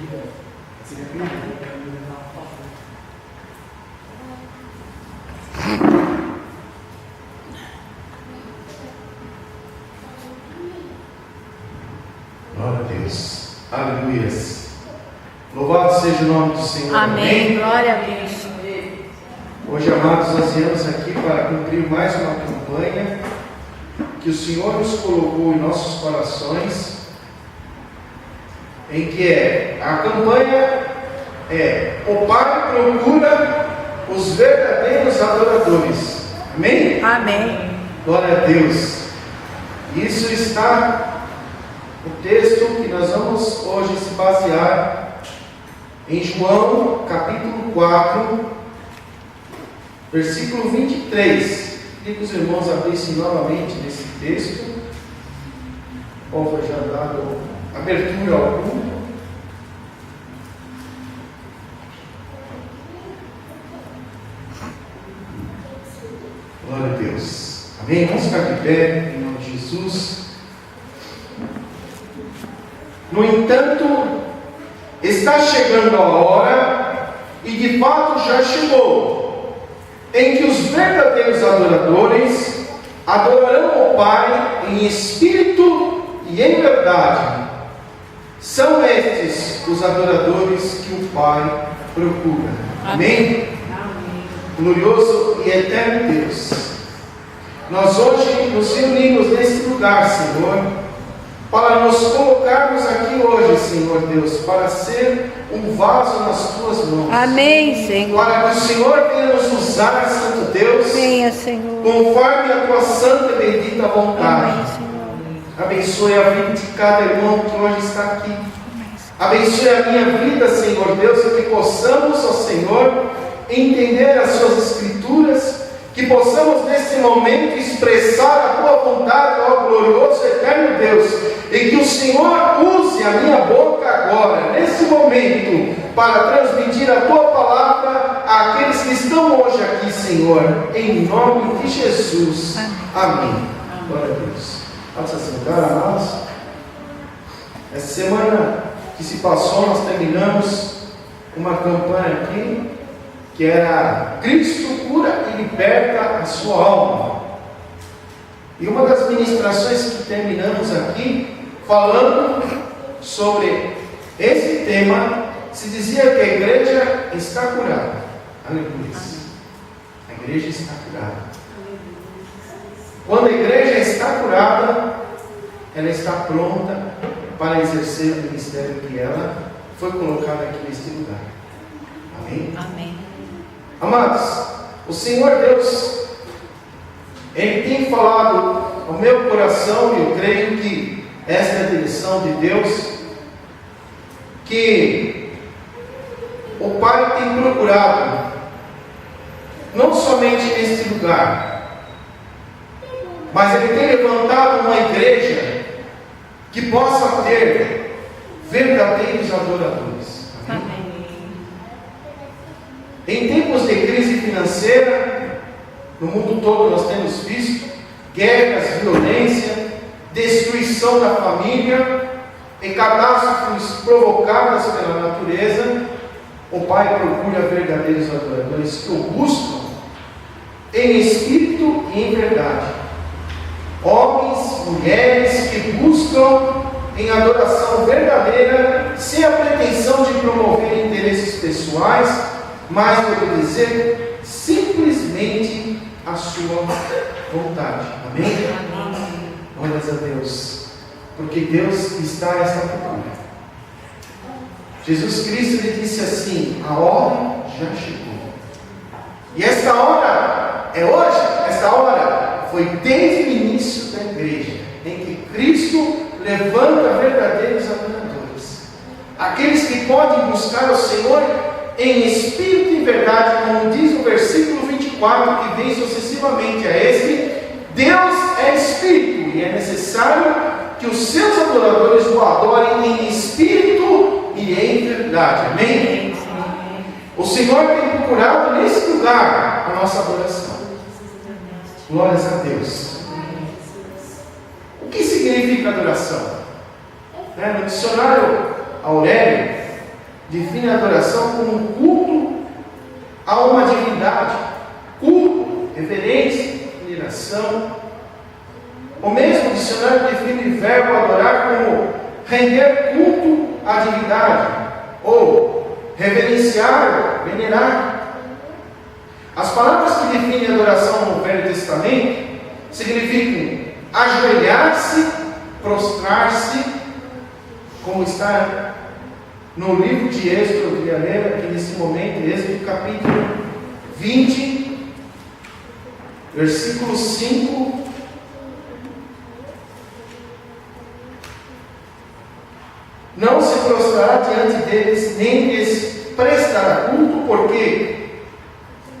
Glória a Deus. Aleluias. Louvado seja o nome do Senhor. Amém. Glória a Deus. Hoje, amados, nós viemos aqui para cumprir mais uma campanha que o Senhor nos colocou em nossos corações, em que a campanha é: o Pai procura os verdadeiros adoradores. Amém? Amém. Glória a Deus. Isso está o texto que nós vamos hoje se basear em João capítulo 4, versículo 23. Queria que os irmãos abrissem novamente nesse texto. Qual foi já dado abertura ao culto. Glória a Deus. Amém? Vamos ficar de pé em nome de Jesus. No entanto, está chegando a hora, e de fato já chegou, em que os verdadeiros adoradores adorarão o Pai em espírito e em verdade. São estes os adoradores que o Pai procura. Amém? Glorioso e eterno Deus, nós hoje nos reunimos neste lugar, Senhor, para nos colocarmos aqui hoje, Senhor Deus, para ser um vaso nas Tuas mãos. Amém, Senhor. Para que o Senhor venha nos usar, Santo Deus, Venha, Senhor, conforme a Tua santa e bendita vontade. Amém, Senhor. Abençoe a vida de cada irmão que hoje está aqui. Abençoe a minha vida, Senhor Deus, e que possamos, ó Senhor, entender as Suas Escrituras, que possamos nesse momento expressar a Tua vontade, ó glorioso e eterno Deus, e que o Senhor use a minha boca agora, nesse momento, para transmitir a Tua palavra àqueles que estão hoje aqui, Senhor, em nome de Jesus. Amém. Glória a Deus. Vamos se sentar, amados. Essa semana que se passou, nós terminamos uma campanha aqui, que era Cristo cura e liberta a sua alma. E uma das ministrações que terminamos aqui, falando sobre esse tema, se dizia que a igreja está curada. Aleluia. A igreja está curada. Quando a igreja está curada, ela está pronta para exercer o ministério que ela foi colocada aqui neste lugar. Amém? Amém. Amados, o Senhor Deus, Ele tem falado ao meu coração, e eu creio que esta é a direção de Deus, que o Pai tem procurado, não somente neste lugar, mas Ele tem levantado uma igreja que possa ter verdadeiros adoradores. Amém? Em tempos de crise financeira, no mundo todo nós temos visto guerras, violência, destruição da família e catástrofes provocadas pela natureza. O Pai procura verdadeiros adoradores que o buscam em espírito e em verdade. Homens, mulheres que buscam em adoração verdadeira, sem a pretensão de promover interesses pessoais, mas obedecer simplesmente a sua vontade. Amém? Glórias a Deus, porque Deus está a esta procura. Jesus Cristo lhe disse assim: a hora já chegou. E esta hora é hoje. Esta hora foi desde o início da igreja, em que Cristo levanta verdadeiros adoradores, aqueles que podem buscar o Senhor em espírito e verdade, como diz o versículo 24, que vem sucessivamente a este: Deus é espírito, e é necessário que os seus adoradores o adorem em espírito e em verdade. Amém? O Senhor tem procurado nesse lugar a nossa adoração. Glórias a Deus. O que significa adoração? No dicionário Aurélio, define a adoração como um culto a uma divindade, culto, reverência, veneração. O mesmo dicionário define o verbo adorar como render culto à divindade, ou reverenciar, venerar. As palavras que definem a adoração no Velho Testamento significam ajoelhar-se, prostrar-se, como está no livro de Êxodo. Eu queria ler aqui nesse momento, Êxodo capítulo 20, versículo 5. Não se prostrará diante deles, nem lhes prestará culto, porque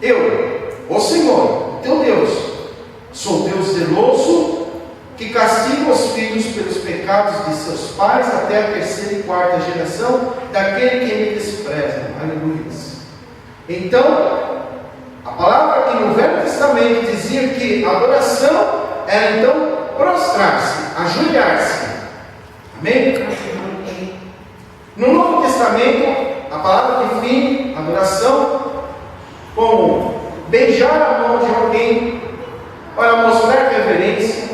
eu, o Senhor, teu Deus, sou Deus zeloso, que castiga os filhos pelos pecados de seus pais até a terceira e quarta geração daquele que me despreza. Aleluia. Então, a palavra aqui no Velho Testamento dizia que a adoração era então prostrar-se, ajoelhar-se. Amém? No Novo Testamento, a palavra define a adoração como beijar a mão de alguém para mostrar reverência,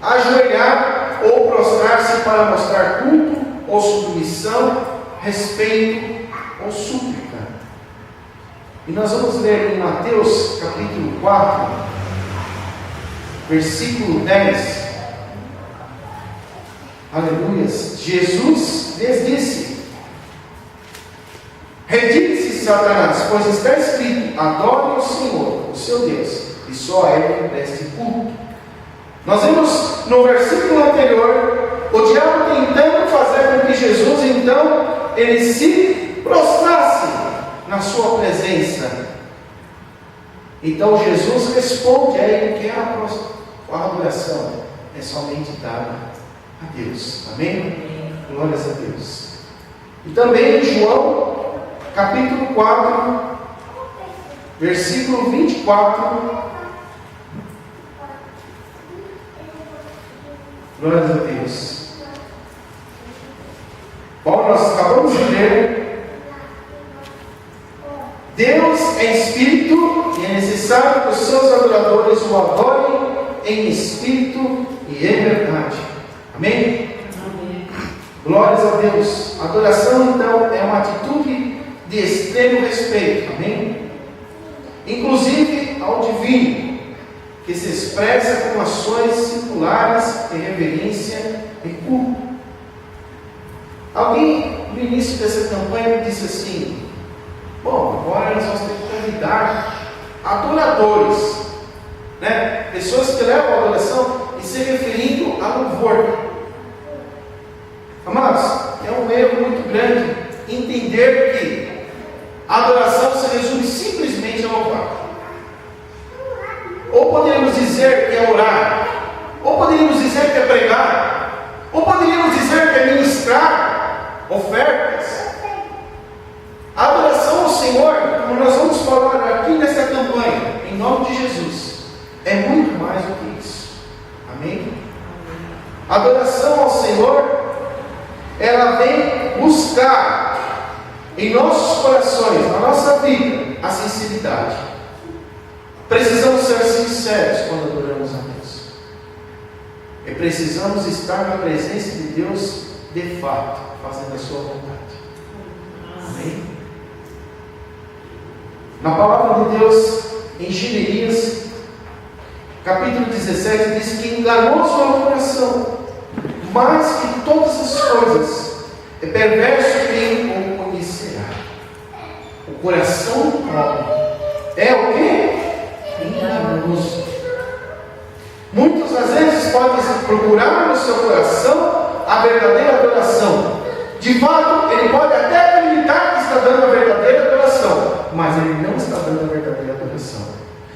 ajoelhar ou prostrar-se para mostrar culto ou submissão, respeito ou súplica. E nós vamos ler em Mateus capítulo 4, versículo 10. Aleluia. Jesus lhes disse: retire-se, Satanás, pois está escrito: adore o Senhor, o seu Deus, e só a Ele preste culto. Nós vimos no versículo anterior o diabo tentando fazer com que Jesus então ele se prostrasse na sua presença. Então Jesus responde a ele que a adoração é somente dada a Deus. Amém? Glórias a Deus. E também em João capítulo 4, versículo 24. Glórias a Deus. Bom, nós acabamos de ler: Deus é Espírito e é necessário que os seus adoradores o adorem em Espírito e em verdade. Amém? Amém. Glórias a Deus. A adoração então é uma atitude de extremo respeito. Amém? Inclusive ao divino, que se expressa com ações singulares de reverência e culto. Alguém no início dessa campanha disse assim: bom, agora nós vamos ter que convidar adoradores, né? Pessoas que levam a adoração e se referindo a louvor. Amados, é um erro muito grande entender que a adoração se resume simplesmente a louvar. Ou poderíamos dizer que é orar, ou poderíamos dizer que é pregar, ou poderíamos dizer que é ministrar ofertas. A adoração ao Senhor, como nós vamos falar aqui nesta campanha, em nome de Jesus, é muito mais do que isso. Amém? A adoração ao Senhor, ela vem buscar em nossos corações, na nossa vida, a sinceridade. Precisamos ser sinceros quando adoramos a Deus. E precisamos estar na presença de Deus de fato, fazendo a sua vontade. Amém? Na palavra de Deus, em Jeremias, capítulo 17, diz que enganoso é o coração, mais que todas as coisas, é perverso quem o conhecerá. O coração do homem é o quê? Enganoso. Muitas às vezes podem procurar no seu coração a verdadeira adoração. De fato, ele pode até acreditar que está dando a verdadeira adoração, mas ele não está dando a verdadeira adoração.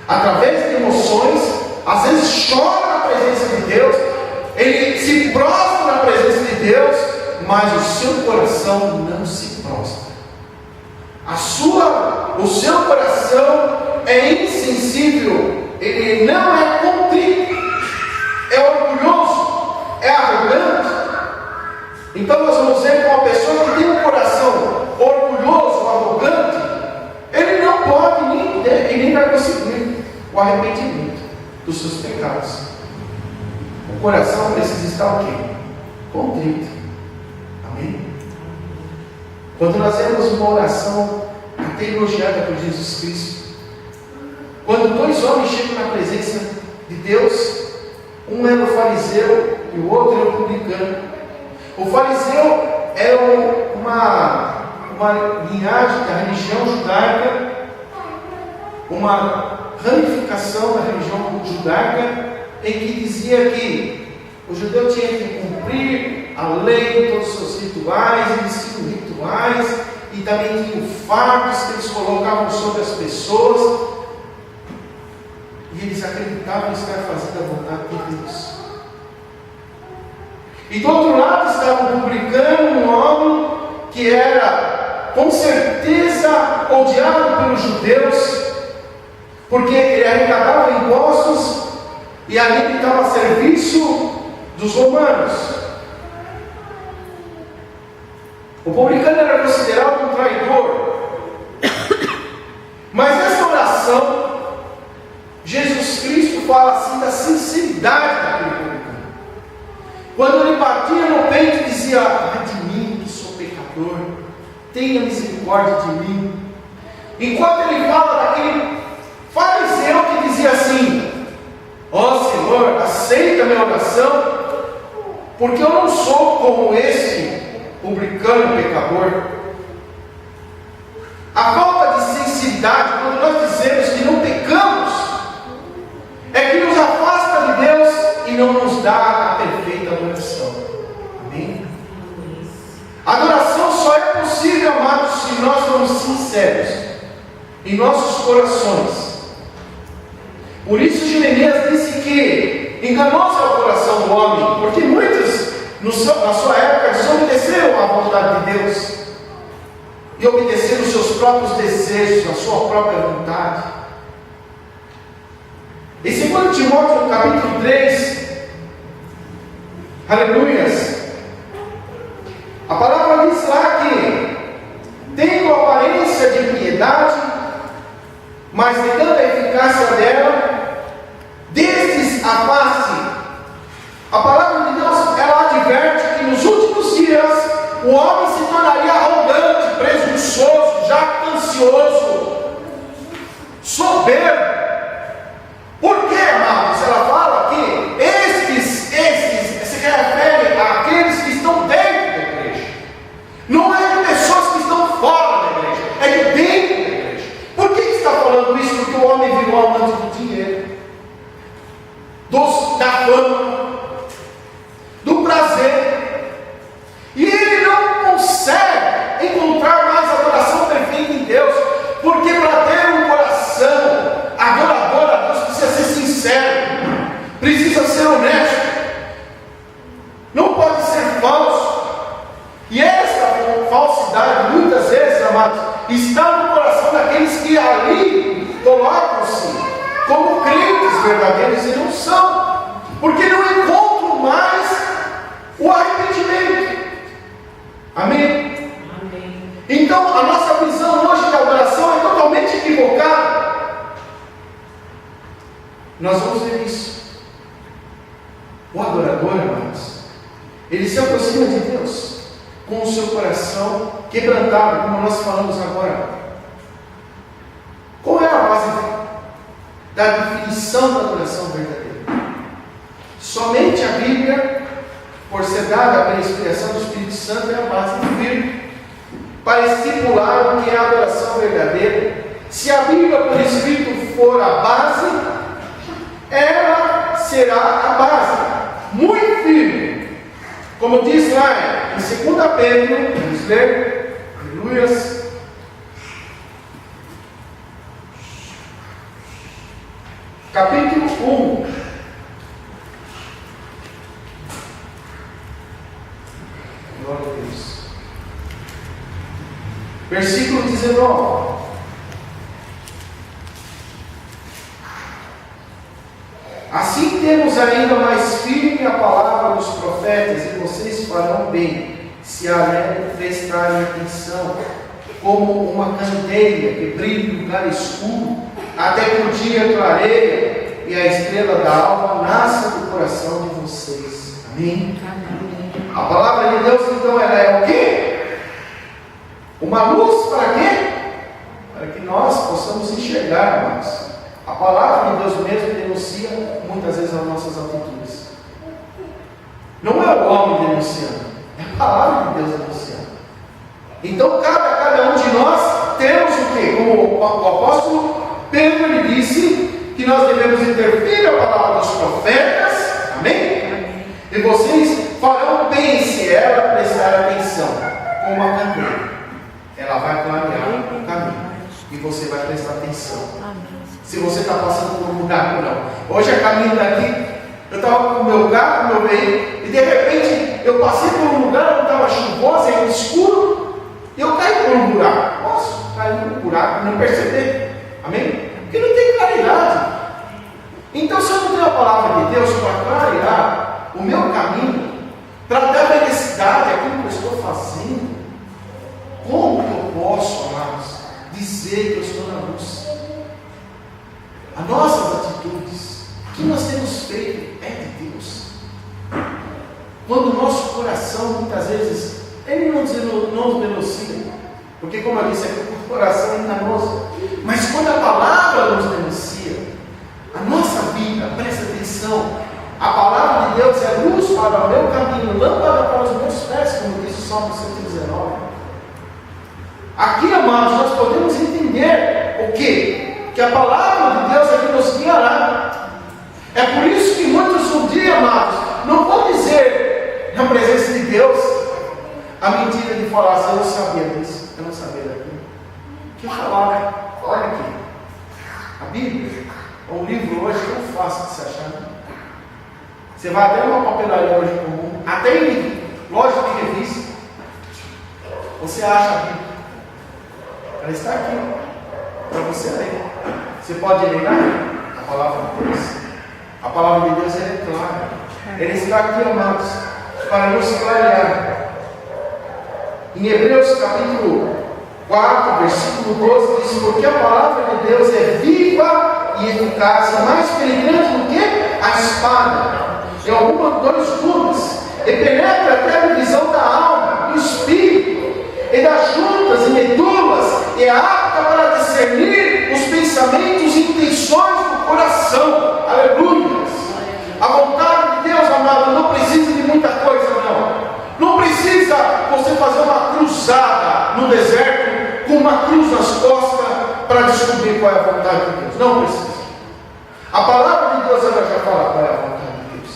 Através de emoções, às vezes chora na presença de Deus, ele se prostra na presença de Deus, mas o seu coração não se prostra. O seu coração é insensível, ele não é contrito, é orgulhoso, é arrogante. Então nós vamos ver que uma pessoa que tem um coração orgulhoso, Quando nós vemos uma oração até elogiada por Jesus Cristo, quando dois homens chegam na presença de Deus, um era o fariseu e o outro era o publicano. O fariseu era uma linhagem da religião judaica, uma ramificação da religião judaica, em que dizia que o judeu tinha que cumprir a lei, todos os seus rituais, eles tinham rituais, e também tinham fardos que eles colocavam sobre as pessoas, e eles acreditavam estar fazendo a vontade de Deus. E do outro lado estava o publicano, um homem que era com certeza odiado pelos judeus, porque ele arrecadava impostos e ali ele estava a serviço dos romanos. O publicano era considerado um traidor. Mas essa oração, Jesus Cristo fala assim da sinceridade daquele publicano. Quando ele batia no peito e dizia: ai de mim que sou pecador, tenha misericórdia de mim. Enquanto ele fala daquele fariseu que dizia assim: ó Senhor, aceita a minha oração, porque eu não sou como esse publicano pecador. A falta de sinceridade, quando nós dizemos que não pecamos, é que nos afasta de Deus e não nos dá a perfeita adoração. Amém? A adoração só é possível, amados, se nós formos sinceros em nossos corações. Por isso Jeremias disse que enganoso é o coração do homem, porque muitos na sua época desobedeceram à vontade de Deus e obedeceram os seus próprios desejos, a sua própria vontade. Em 2 Timóteo, no capítulo 3, aleluias, a palavra diz lá que tendo aparência de piedade, mas negando a eficácia dela, destes afaste. A palavra de Deus, ela adverte que nos últimos dias o homem se tornaria arrogante, presunçoso, jactancioso, soberbo. Por quê, amados? Ela fala que estes se refere àqueles que estão dentro da igreja. Não é de pessoas que estão fora da igreja, é de dentro da igreja. Por que está falando isso? Porque o homem virou amante do dinheiro, da fama, do prazer, e ele não consegue encontrar mais adoração perfeita em Deus, porque para ter um coração adorador a Deus precisa ser sincero, precisa ser honesto, não pode ser falso. E essa falsidade, muitas vezes, amados, está no coração daqueles que ali colocam-se como crentes verdadeiros e não são, porque não encontram mais o arrependimento. Amém? Amém. Então a nossa visão hoje da adoração é totalmente equivocada. Nós vamos ver isso. O adorador, amados, ele se aproxima de Deus com o seu coração quebrantado, como nós falamos agora. Qual é a base da definição da adoração verdadeira? Somente a Bíblia, por ser dada pela inspiração do Espírito Santo, é a base firme para estipular o que é a adoração verdadeira. Se a Bíblia por Espírito for a base, ela será a base, muito firme. Como diz lá em 2 Pedro, vamos ler, aleluias. Capítulo 1. Glória a Deus. Versículo 19. Assim temos ainda mais firme a palavra dos profetas, e vocês farão bem, se a lei prestarem atenção, como uma candeia que brilha em lugar escuro, até que o dia clareia e a estrela da alva nasça do coração de vocês. Amém? Amém. A palavra de Deus, então, ela é o quê? Uma luz para quê? Para que nós possamos enxergar, amados. A palavra de Deus mesmo denuncia muitas vezes as nossas atitudes. Não é o homem denunciando, é a palavra de Deus denunciando. Então, cada um de nós temos o quê? Como o apóstolo Pedro lhe disse, que nós devemos intervir a palavra dos profetas, amém? E vocês farão bem se ela prestar atenção, como uma candeia. Ela vai clarear o caminho e você vai prestar atenção. Se você está passando por um buraco ou não. Hoje, a caminho daqui, eu estava com o meu carro, meu veículo, e de repente eu passei por um lugar onde estava chuvoso, era escuro, e eu caí por um buraco. Nossa, caí por um buraco, não percebi. Amém? Porque não tem claridade. Então, se eu não tenho a palavra de Deus para clarear o meu caminho, para dar felicidade àquilo que eu estou fazendo, como que eu posso, amados, dizer que eu estou na luz? As nossas atitudes, o que nós temos feito é de Deus. Quando o nosso coração, muitas vezes, ele não nos denuncia, porque como eu disse, o coração é enganoso. Mas quando a palavra nos denuncia, a nossa vida, presta atenção, a palavra de Deus é luz para o meu caminho, lâmpada para os meus pés, como diz o Salmo 119. Aqui, amados, nós podemos entender o quê? Que a palavra de Deus é que nos guiará. É por isso que muitos um dia, amados, não vão dizer na presença de Deus a mentira de falar assim: eu não sabia disso, eu não sabia daquilo. Que falaram, olha aqui, a Bíblia é um livro hoje tão fácil de se achar. Você vai até numa papelaria hoje comum, até em loja de revista, você acha a Bíblia. Ela está aqui, para você ler. Você pode ler a palavra de Deus. A palavra de Deus é clara. Ele está aqui, amados, para nos clarear. Em Hebreus capítulo 4, versículo 12, diz: porque a palavra de Deus é viva e eficaz, mais penetrante do que a espada, em algumas dois gumes, e penetra até a divisão da alma, do espírito, e das juntas e medulas, e é apta para discernir os pensamentos e intenções do coração. Aleluia! A vontade de Deus, amado, não precisa de muita coisa, não. Não precisa você fazer uma cruzada no deserto com uma cruz nas costas para descobrir qual é a vontade de Deus. Não precisa. A palavra de Deus, ela já fala qual é a vontade de Deus.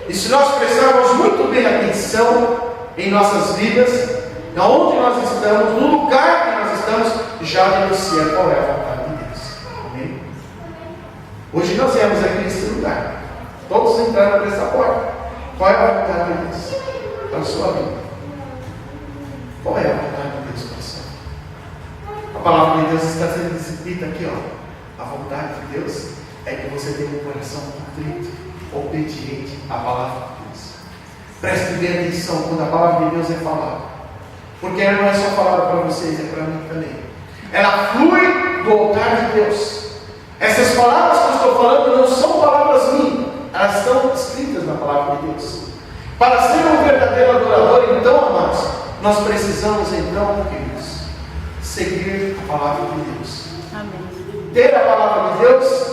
E se nós prestarmos muito bem atenção em nossas vidas, onde nós estamos, no lugar que nós estamos, já denuncia qual é a vontade de Deus. Amém? Hoje nós viemos aqui nesse lugar. Todos entraram por essa porta. Qual é a vontade de Deus para a sua vida? Qual é a vontade de Deus para a sua vida? A palavra de Deus está sendo descrita aqui, ó. A vontade de Deus é que você tenha um coração contrito, obediente à palavra de Deus. Preste bem atenção quando a palavra de Deus é falada. Porque ela não é só falada para vocês, é para mim também. Ela flui do altar de Deus. Essas palavras que eu estou falando não são palavras minhas, elas estão escritas na palavra de Deus. Para ser um verdadeiro adorador, então, amados, nós precisamos, então, queridos, seguir a palavra de Deus. Amém. Ter a palavra de Deus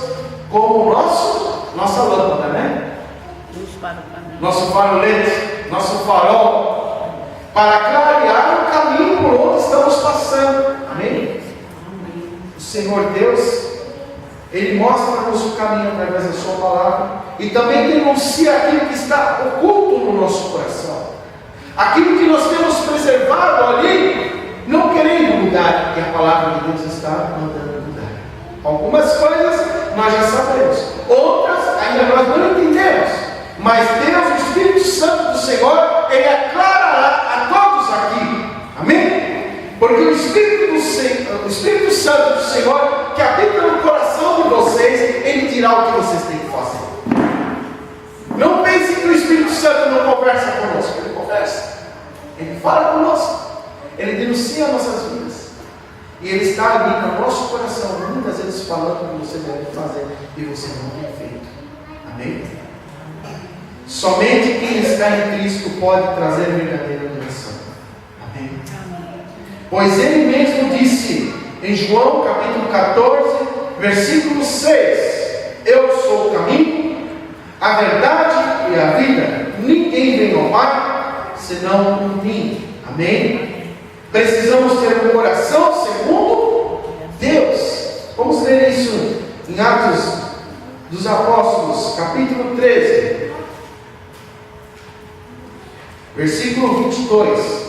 como nossa lâmpada, né? Luz para o caminho. Nosso farolete, nosso farol, para clarear o caminho por onde estamos passando. Amém? O Senhor Deus, Ele mostra-nos o caminho através da sua palavra e também denuncia aquilo que está oculto no nosso coração, aquilo que nós temos preservado ali, não querendo mudar, porque a palavra de Deus está mandando mudar. Algumas coisas nós já sabemos, outras ainda nós não entendemos, mas Deus, o Espírito Santo do Senhor, Ele aclarará a todos aqui. Amém? Porque o Espírito Santo do Senhor, que habita no coração de vocês, Ele dirá o que vocês têm que fazer. Não pense que o Espírito Santo não conversa conosco. Ele conversa. Ele fala conosco. Ele denuncia nossas vidas. E Ele está ali no nosso coração, muitas vezes falando o que você deve fazer e você não tem feito. Amém? Somente quem está em Cristo pode trazer verdadeira adoração. Amém? Pois ele mesmo disse em João capítulo 14, versículo 6: Eu sou o caminho, a verdade e a vida. Ninguém vem ao Pai senão por mim. Amém? Precisamos ter um coração segundo Deus. Vamos ler isso em Atos dos Apóstolos, capítulo 13, versículo 22.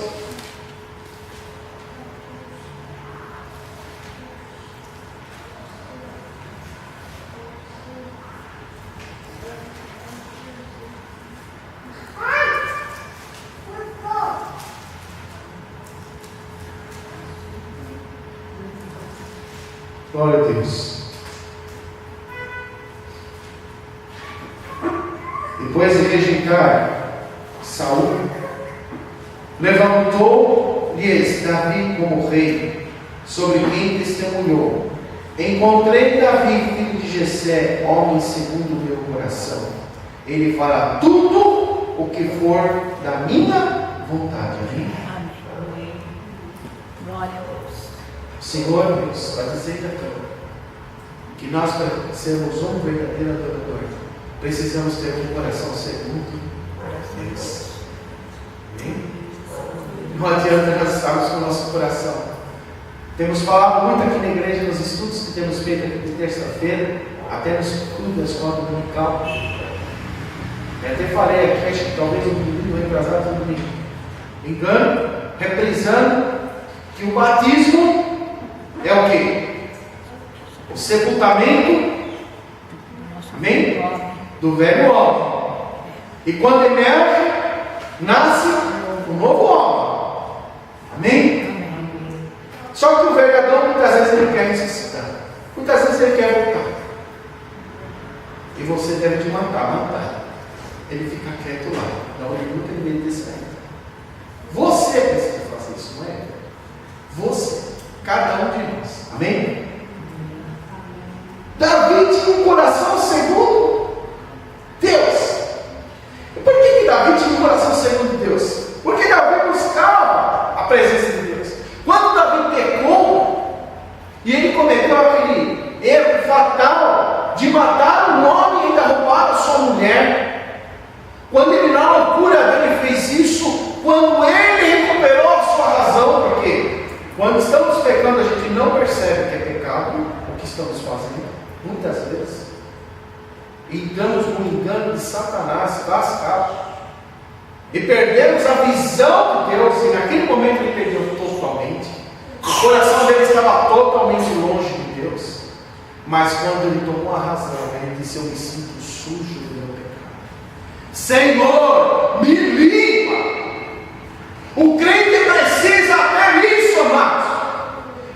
Glória a Deus. Depois de rejeitar Saul, levantou-lhes Davi como rei, sobre quem testemunhou: Encontrei Davi, filho de Jessé, homem segundo o meu coração. Ele fará tudo o que for da minha vontade. Amém? Amém. Glória a Deus. Senhor Deus, para dizer que nós, para sermos um verdadeiro adorador, precisamos ter um coração segundo Deus. Amém? Não adianta nós estarmos com o nosso coração. Temos falado muito aqui na igreja, nos estudos que temos feito aqui de terça-feira, até nos estudos da escola dominical. Eu até falei aqui, acho que talvez um domingo retrasado, um domingo. Engano, reprisando que o batismo é o quê? O sepultamento, amém? Do velho homem. E quando emerge, nasce um novo homem. Amém? Só que o verdadeiro muitas vezes ele quer ressuscitar. Muitas vezes ele quer voltar. E você deve te matar. Ele fica quieto lá. Não, ele nunca deveria ter saído. Você precisa fazer isso, não é? Você. Cada um de nós. Amém? Davi tinha um coração segundo Deus. E por que Davi tinha um coração segundo Deus? Porque Davi buscava a presença de Deus. Quando Davi pecou e ele cometeu aquele erro fatal de matar um homem e ainda roubar a sua mulher, quando ele na loucura dele fez isso, quando ele recuperou a sua razão, porque quando estamos pecando a gente não percebe que é pecado o que estamos fazendo, muitas vezes, e entramos no engano de Satanás lascado, e perdemos a visão de Deus, e naquele momento ele perdeu totalmente, o coração dele estava totalmente longe de Deus, mas quando ele tomou a razão, ele disse: Eu me sinto sujo do meu pecado, Senhor, me limpa. O crente precisa ter isso, amados,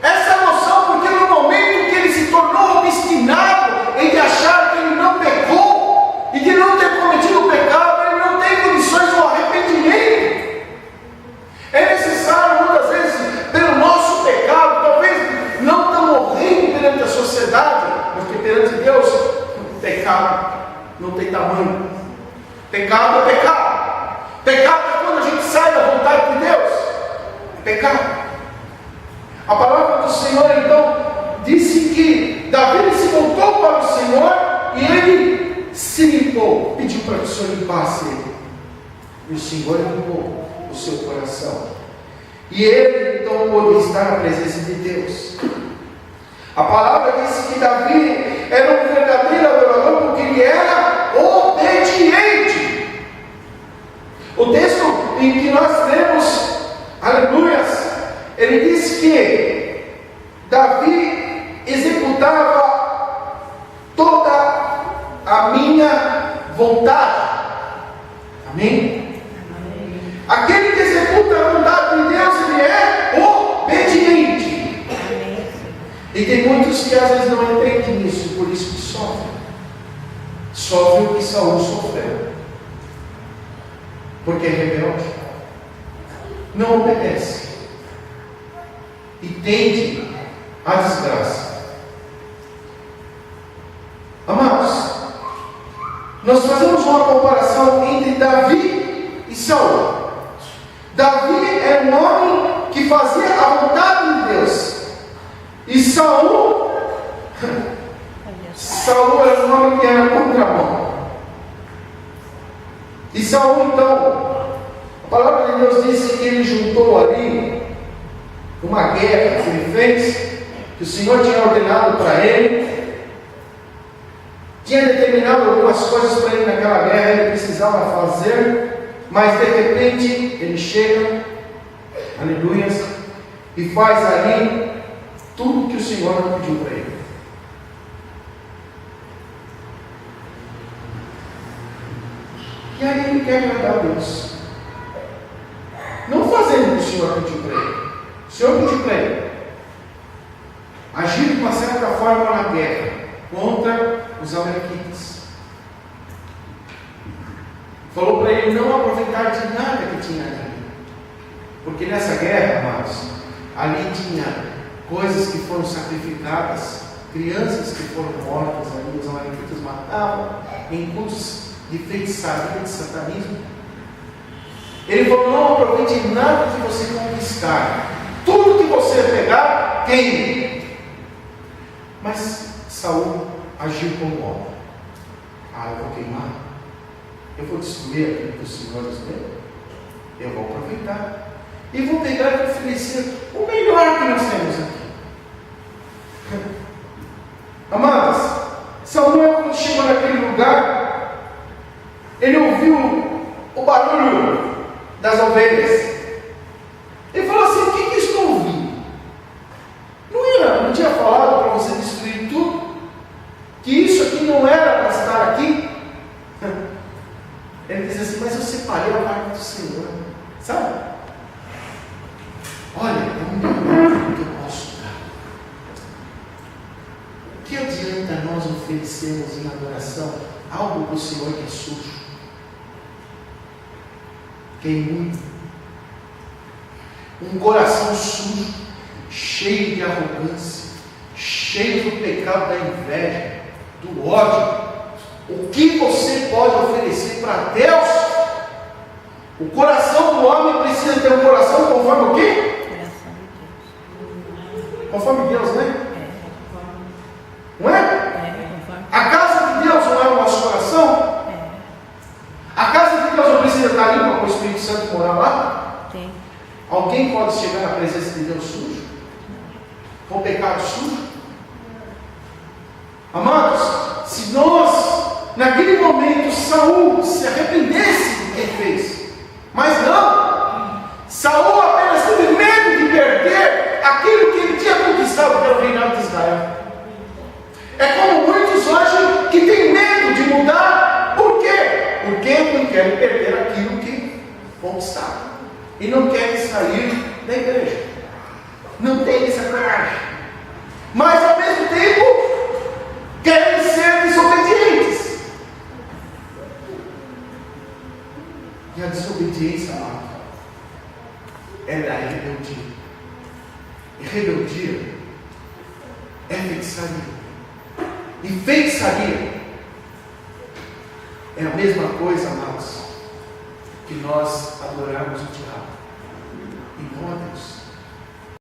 essa noção, porque no momento que ele se tornou obstinado em achar que ele não pecou e de não ter cometido o pecado, ele não tem condições do arrependimento. É necessário muitas vezes, pelo nosso pecado, talvez não estamos morrendo perante a sociedade, porque perante Deus o pecado não tem tamanho. Pecado é pecado. Pecado é quando a gente sai da vontade de Deus. É pecado. A palavra do Senhor então disse que Davi se voltou para o Senhor e ele se limpou, pediu para que o Senhor limpasse ele. E o Senhor limpou o seu coração. E ele então pôde estar na presença de Deus. A palavra disse que Davi era um verdadeiro adorador porque ele era obediente. O texto em que nós lemos, aleluias, ele diz que Davi executava toda a minha vontade. Amém? Amém. Aquele que executa a vontade de Deus, ele é obediente. Amém. E tem muitos que às vezes não entendem isso, por isso que sofrem. Sofrem o que Saul sofreu. Porque é rebelde, não obedece e tende à desgraça. Amados, nós fazemos uma comparação entre Davi e Saul. Davi era um homem que fazia a vontade Saul era um homem que era contramão. E Saul, então, a palavra de Deus disse que ele juntou ali uma guerra que ele fez, que o Senhor tinha ordenado para ele, tinha determinado algumas coisas para ele naquela guerra, ele precisava fazer, mas de repente ele chega, aleluias, e faz ali tudo que o Senhor pediu para ele. E aí ele quer agradar a Deus, não fazendo o que o Senhor pediu para ele. O Senhor pediu para ele agir de uma certa forma na guerra contra os amalequitas. Falou para ele não aproveitar de nada que tinha ali, porque nessa guerra, amados, ali tinha coisas que foram sacrificadas, crianças que foram mortas ali, os amalequitas matavam em cultos de feitiçaria, de satanismo. Ele falou: não aproveite nada que você conquistar, tudo que você pegar, queime. Mas Saul agiu como homem. Eu vou queimar, eu vou destruir aquilo que o Senhor nos deu, eu vou aproveitar e vou pegar e oferecer o melhor que nós temos aqui. Amados, Samuel, quando chegou naquele lugar, ele ouviu o barulho das ovelhas. Ele falou assim: o que estou ouvindo? Não tinha falado para você destruir tudo? Que isso aqui não era para estar aqui? Ele diz assim: mas eu separei a parte do Senhor, sabe? Olha, é um melhor que eu posso dar. O que adianta nós oferecermos em adoração algo para o Senhor que é sujo, que é imundo, um coração sujo, cheio de arrogância, cheio do pecado da inveja, do ódio? O que você pode oferecer para Deus? O coração do homem precisa ter um coração conforme o quê? Conforme Deus, né? Não é? A casa de Deus não é o nosso coração? A casa de Deus não precisa estar limpa para o Espírito Santo morar lá? Tem. Alguém pode chegar na presença de Deus sujo? Com pecado sujo? Amados, se nós, naquele momento, Saul se arrependesse do que ele fez, mas não, Saul apenas teve medo de perder aquilo que ele tinha conquistado pelo reinado de Israel. É como muitos hoje que têm medo de mudar. Por quê? Porque não querem perder aquilo que conquistaram e não querem sair da igreja, não tem essa coragem, mas ao mesmo tempo querem ser desobedientes. E a desobediência, amado, ela é rebeldia. E rebeldia é feitiçaria. E feitiçaria é a mesma coisa, amados, que nós adorarmos o diabo e não a Deus.